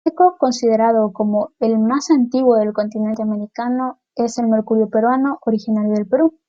Periódico considerado como el más antiguo del continente americano es el Mercurio Peruano, originario del Perú.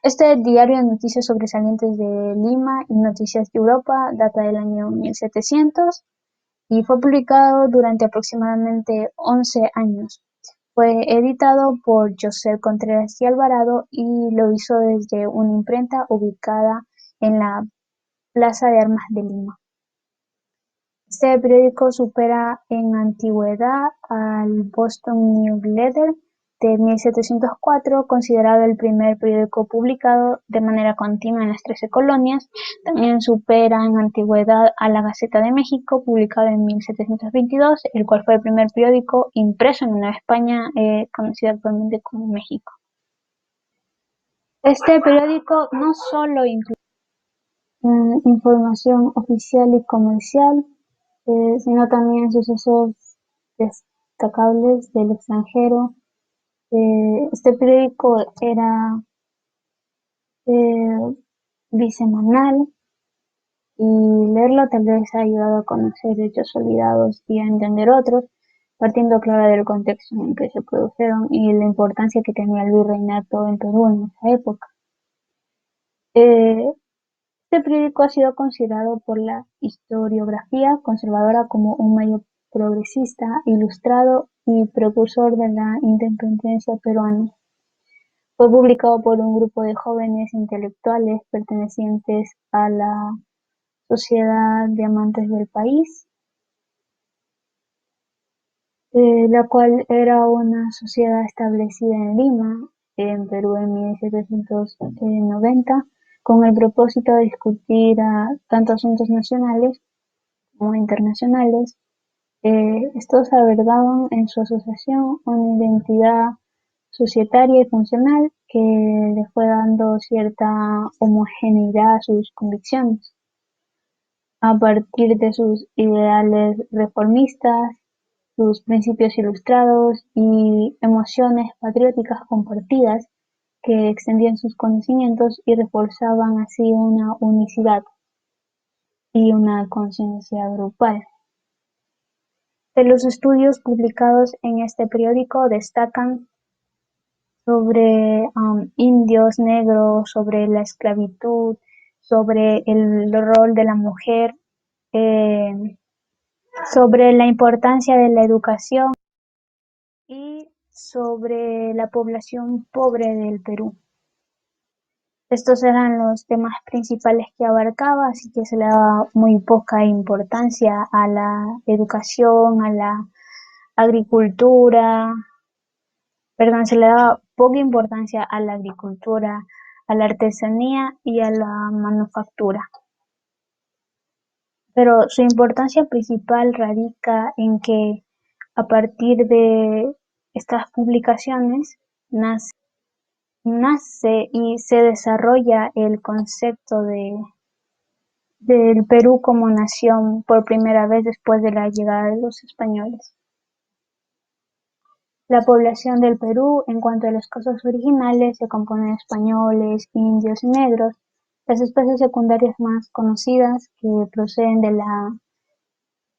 Este diario de noticias sobresalientes de Lima y Noticias de Europa data del año 1700 y fue publicado durante aproximadamente 11 años. Fue editado por José Contreras y Alvarado y lo hizo desde una imprenta ubicada en la Plaza de Armas de Lima. Este periódico supera en antigüedad al Boston New Letter de 1704, considerado el primer periódico publicado de manera continua en las 13 colonias. También supera en antigüedad a la Gaceta de México, publicado en 1722, el cual fue el primer periódico impreso en Nueva España, conocida actualmente como México. Este periódico no solo incluye información oficial y comercial, sino también sucesos destacables del extranjero. Este periódico era eh, bisemanal y leerlo tal vez ha ayudado a conocer hechos olvidados y a entender otros, partiendo claro del contexto en el que se produjeron y la importancia que tenía el virreinato en Perú en esa época. Eh, Este periódico ha sido considerado por la historiografía conservadora como un medio progresista, ilustrado y precursor de la independencia peruana. Fue publicado por un grupo de jóvenes intelectuales pertenecientes a la Sociedad de Amantes del País, la cual era una sociedad establecida en Lima, en Perú en 1790, con el propósito de discutir tanto asuntos nacionales como internacionales. Estos albergaban en su asociación una identidad societaria y funcional que le fue dando cierta homogeneidad a sus convicciones. A partir de sus ideales reformistas, sus principios ilustrados y emociones patrióticas compartidas que extendían sus conocimientos y reforzaban así una unicidad y una conciencia grupal. De los estudios publicados en este periódico destacan sobre indios negros, sobre la esclavitud, sobre el rol de la mujer, eh, sobre la importancia de la educación y sobre la población pobre del Perú. Estos eran los temas principales que abarcaba, así que se le daba muy poca importancia a la educación, a la agricultura, perdón, se le daba poca importancia a la agricultura, a la artesanía y a la manufactura. Pero su importancia principal radica en que a partir de estas publicaciones nace y se desarrolla el concepto del Perú como nación por primera vez después de la llegada de los españoles. La población del Perú, en cuanto a las causas originales, se compone de españoles, indios y negros. Las especies secundarias más conocidas que proceden de la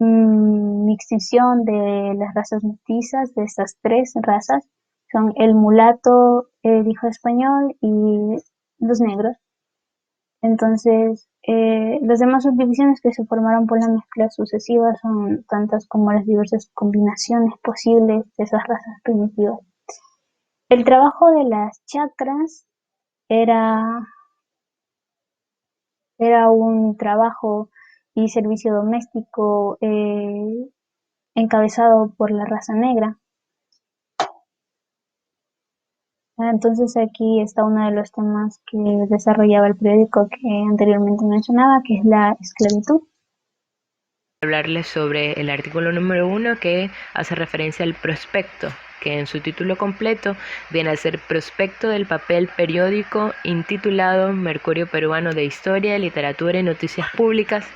mixtición de las razas mestizas, de estas tres razas, son el mulato, el hijo español y los negros. Entonces, las demás subdivisiones que se formaron por la mezcla sucesiva son tantas como las diversas combinaciones posibles de esas razas primitivas. El trabajo de las chacras era, era un trabajo y servicio doméstico encabezado por la raza negra. Entonces aquí está uno de los temas que desarrollaba el periódico que anteriormente mencionaba, que es la esclavitud. Hablarles sobre el artículo número 1 que hace referencia al prospecto, que en su título completo viene a ser Prospecto del papel periódico intitulado Mercurio Peruano de Historia, Literatura y Noticias Públicas,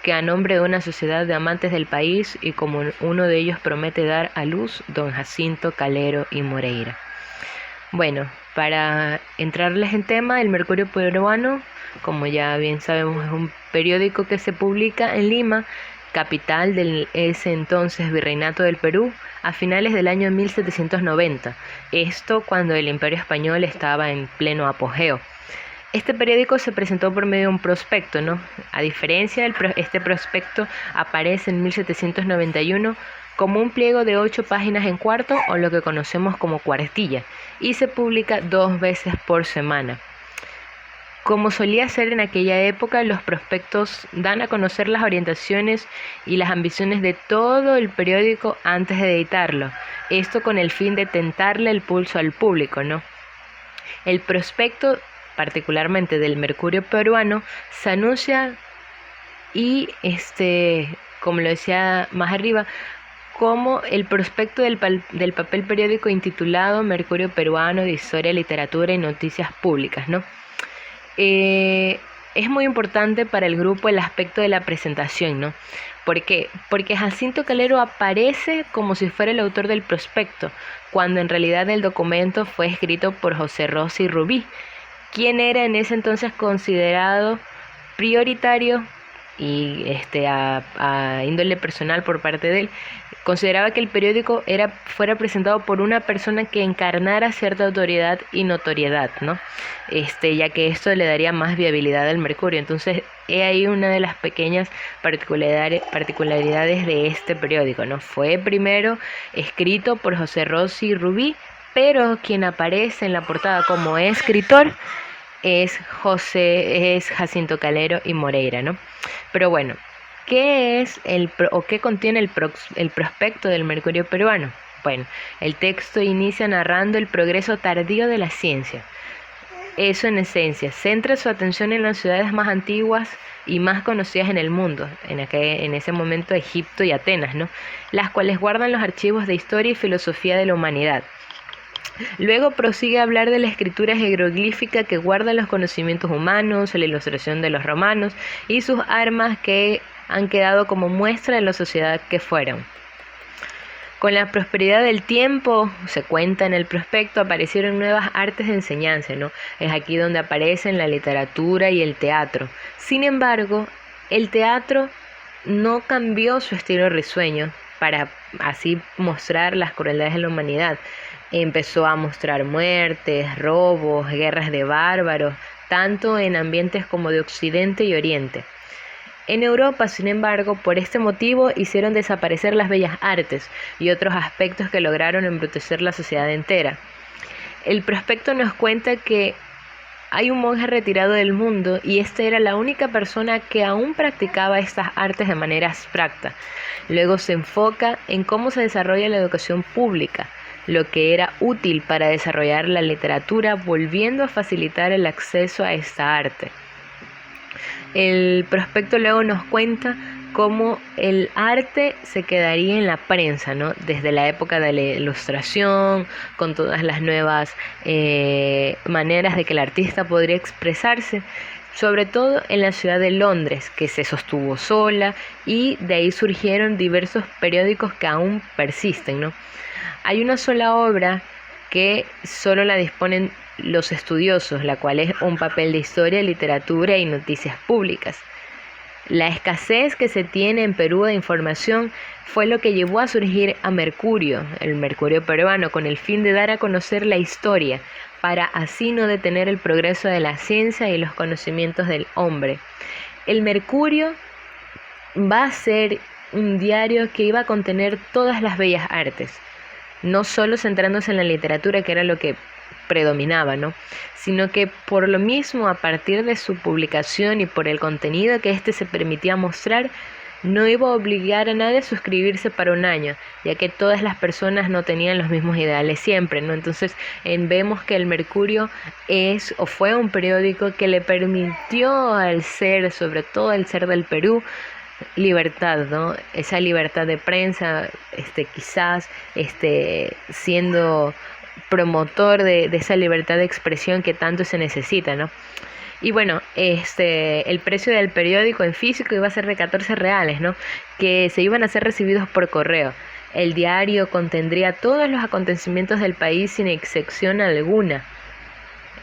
que a nombre de una sociedad de amantes del país y como uno de ellos promete dar a luz, don Jacinto Calero y Moreira. Bueno, para entrarles en tema, el Mercurio Peruano, como ya bien sabemos, es un periódico que se publica en Lima capital del ese entonces Virreinato del Perú, a finales del año 1790. Esto cuando el Imperio Español estaba en pleno apogeo. Este periódico se presentó por medio de un prospecto, ¿no? A diferencia este prospecto aparece en 1791 como un pliego de 8 páginas en cuarto, o lo que conocemos como cuartilla, y se publica 2 veces por semana. Como solía ser en aquella época, los prospectos dan a conocer las orientaciones y las ambiciones de todo el periódico antes de editarlo. Esto con el fin de tentarle el pulso al público, ¿no? El prospecto, particularmente del Mercurio peruano, se anuncia y, como lo decía más arriba, como el prospecto del papel periódico intitulado Mercurio Peruano de Historia, Literatura y Noticias Públicas, ¿no? Es muy importante para el grupo el aspecto de la presentación, ¿no? ¿Por qué? Porque Jacinto Calero aparece como si fuera el autor del prospecto, cuando en realidad el documento fue escrito por José Rossi Rubí, quien era en ese entonces considerado prioritario y a índole personal por parte de él. Consideraba que el periódico fuera presentado por una persona que encarnara cierta autoridad y notoriedad, ¿no? Ya que esto le daría más viabilidad al Mercurio. Entonces, he ahí una de las pequeñas particularidades de este periódico, ¿no? Fue primero escrito por José Rossi Rubí, pero quien aparece en la portada como escritor es Jacinto Calero y Moreira, ¿no? Pero bueno, ¿qué contiene el prospecto del Mercurio peruano? Bueno, el texto inicia narrando el progreso tardío de la ciencia. Eso en esencia, centra su atención en las ciudades más antiguas y más conocidas en el mundo, en ese momento Egipto y Atenas, ¿no? Las cuales guardan los archivos de historia y filosofía de la humanidad. Luego prosigue a hablar de la escritura jeroglífica que guarda los conocimientos humanos, la ilustración de los romanos y sus armas que han quedado como muestra de la sociedad que fueron. Con la prosperidad del tiempo, se cuenta en el prospecto, aparecieron nuevas artes de enseñanza, ¿no? Es aquí donde aparecen la literatura y el teatro. Sin embargo, el teatro no cambió su estilo risueño para así mostrar las crueldades de la humanidad. Empezó a mostrar muertes, robos, guerras de bárbaros, tanto en ambientes como de Occidente y Oriente. En Europa, sin embargo, por este motivo hicieron desaparecer las bellas artes y otros aspectos que lograron embrutecer la sociedad entera. El prospecto nos cuenta que hay un monje retirado del mundo y esta era la única persona que aún practicaba estas artes de manera abstracta. Luego se enfoca en cómo se desarrolla la educación pública, lo que era útil para desarrollar la literatura, volviendo a facilitar el acceso a esta arte. El prospecto luego nos cuenta cómo el arte se quedaría en la prensa, ¿no? Desde la época de la ilustración, con todas las nuevas maneras de que el artista podría expresarse, sobre todo en la ciudad de Londres, que se sostuvo sola, y de ahí surgieron diversos periódicos que aún persisten, ¿no? Hay una sola obra que solo la disponen los estudiosos, la cual es un papel de historia, literatura y noticias públicas. La escasez que se tiene en Perú de información fue lo que llevó a surgir a Mercurio, el Mercurio peruano, con el fin de dar a conocer la historia, para así no detener el progreso de la ciencia y los conocimientos del hombre. El Mercurio va a ser un diario que iba a contener todas las bellas artes, no solo centrándose en la literatura, que era lo que predominaba, ¿no? Sino que por lo mismo, a partir de su publicación y por el contenido que se permitía mostrar, no iba a obligar a nadie a suscribirse para un año, ya que todas las personas no tenían los mismos ideales siempre, ¿no? Entonces vemos que el Mercurio fue un periódico que le permitió al ser, sobre todo al ser del Perú, libertad, ¿no? Esa libertad de prensa, quizás siendo promotor de esa libertad de expresión que tanto se necesita, ¿no? Y bueno, el precio del periódico en físico iba a ser de 14 reales, ¿no? Que se iban a ser recibidos por correo. El diario contendría todos los acontecimientos del país sin excepción alguna.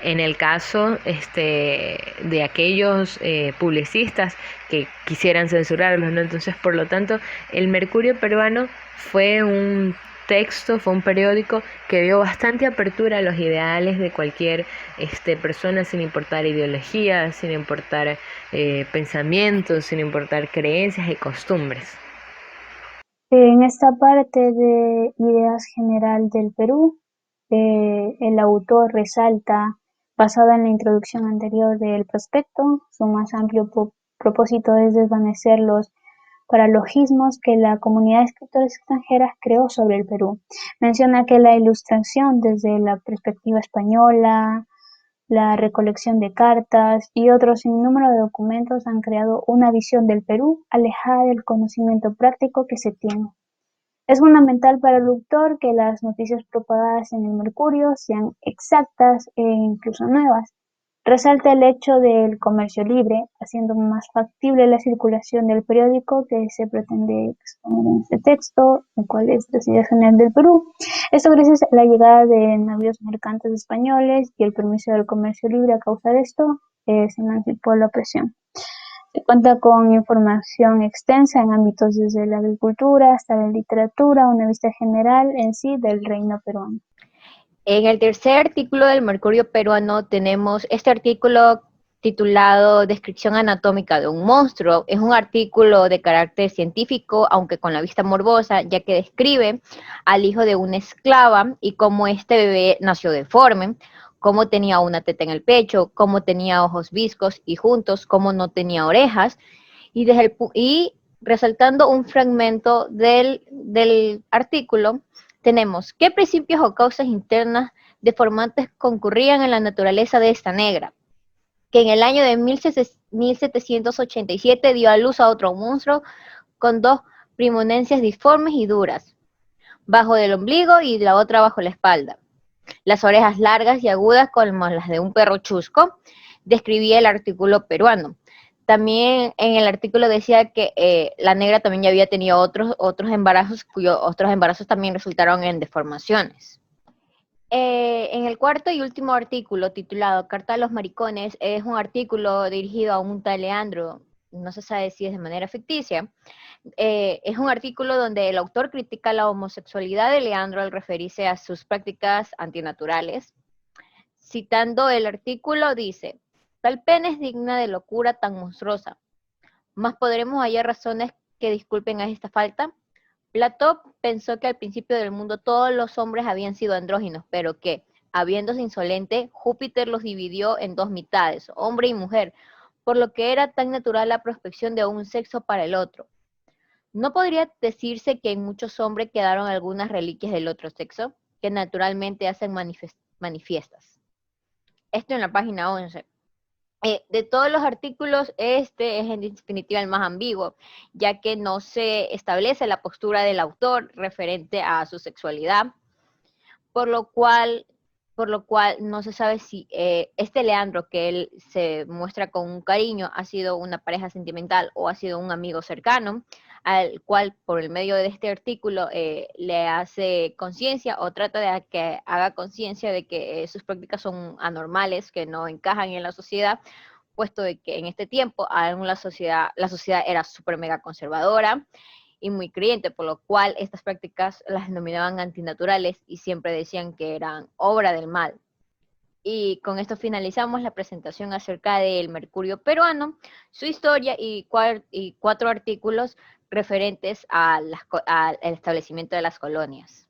En el caso de aquellos publicistas que quisieran censurarlos, ¿no? Entonces, por lo tanto, el Mercurio peruano fue un texto, fue un periódico que dio bastante apertura a los ideales de cualquier persona, sin importar ideología, sin importar pensamientos, sin importar creencias y costumbres. En esta parte de Ideas General del Perú, el autor resalta, basado en la introducción anterior del prospecto, su más amplio propósito es desvanecer los paralogismos que la comunidad de escritores extranjeras creó sobre el Perú. Menciona que la ilustración desde la perspectiva española, la recolección de cartas y otros sinnúmero de documentos han creado una visión del Perú alejada del conocimiento práctico que se tiene. Es fundamental para el lector que las noticias propagadas en el Mercurio sean exactas e incluso nuevas. Resalta el hecho del comercio libre, haciendo más factible la circulación del periódico que se pretende exponer en este texto, el cual es la Ciudad General del Perú. Esto gracias a la llegada de navíos mercantes españoles y el permiso del comercio libre. A causa de esto, se emancipó la opresión. Se cuenta con información extensa en ámbitos desde la agricultura hasta la literatura, una vista general en sí del reino peruano. En el tercer artículo del Mercurio peruano tenemos este artículo titulado Descripción anatómica de un monstruo. Es un artículo de carácter científico, aunque con la vista morbosa, ya que describe al hijo de una esclava y cómo este bebé nació deforme, cómo tenía una teta en el pecho, cómo tenía ojos viscos y juntos, cómo no tenía orejas, y resaltando un fragmento del artículo, tenemos qué principios o causas internas deformantes concurrían en la naturaleza de esta negra, que en el año de 1787 dio a luz a otro monstruo con dos primonencias disformes y duras, bajo del ombligo y la otra bajo la espalda. Las orejas largas y agudas como las de un perro chusco, describía el artículo peruano. También en el artículo decía que la negra también ya había tenido otros embarazos, cuyos otros embarazos también resultaron en deformaciones. En el cuarto y último artículo, titulado Carta a los Maricones, es un artículo dirigido a un tal Leandro, no se sabe si es de manera ficticia. Es un artículo donde el autor critica la homosexualidad de Leandro al referirse a sus prácticas antinaturales. Citando el artículo, dice: tal pena es digna de locura tan monstruosa, mas podremos hallar razones que disculpen a esta falta. Platón pensó que al principio del mundo todos los hombres habían sido andróginos, pero que, habiéndose insolente, Júpiter los dividió en dos mitades, hombre y mujer, por lo que era tan natural la prospección de un sexo para el otro. ¿No podría decirse que en muchos hombres quedaron algunas reliquias del otro sexo, que naturalmente hacen manifiestas? Esto en la página 11. De todos los artículos, este es en definitiva el más ambiguo, ya que no se establece la postura del autor referente a su sexualidad, por lo cual no se sabe si este Leandro, que él se muestra con un cariño, ha sido una pareja sentimental o ha sido un amigo cercano, al cual por el medio de este artículo le hace conciencia o trata de que haga conciencia de que sus prácticas son anormales, que no encajan en la sociedad, puesto de que en este tiempo aún la sociedad era súper mega conservadora y muy creyente, por lo cual estas prácticas las denominaban antinaturales y siempre decían que eran obra del mal. Y con esto finalizamos la presentación acerca del Mercurio peruano, su historia y 4 artículos referentes al establecimiento de las colonias.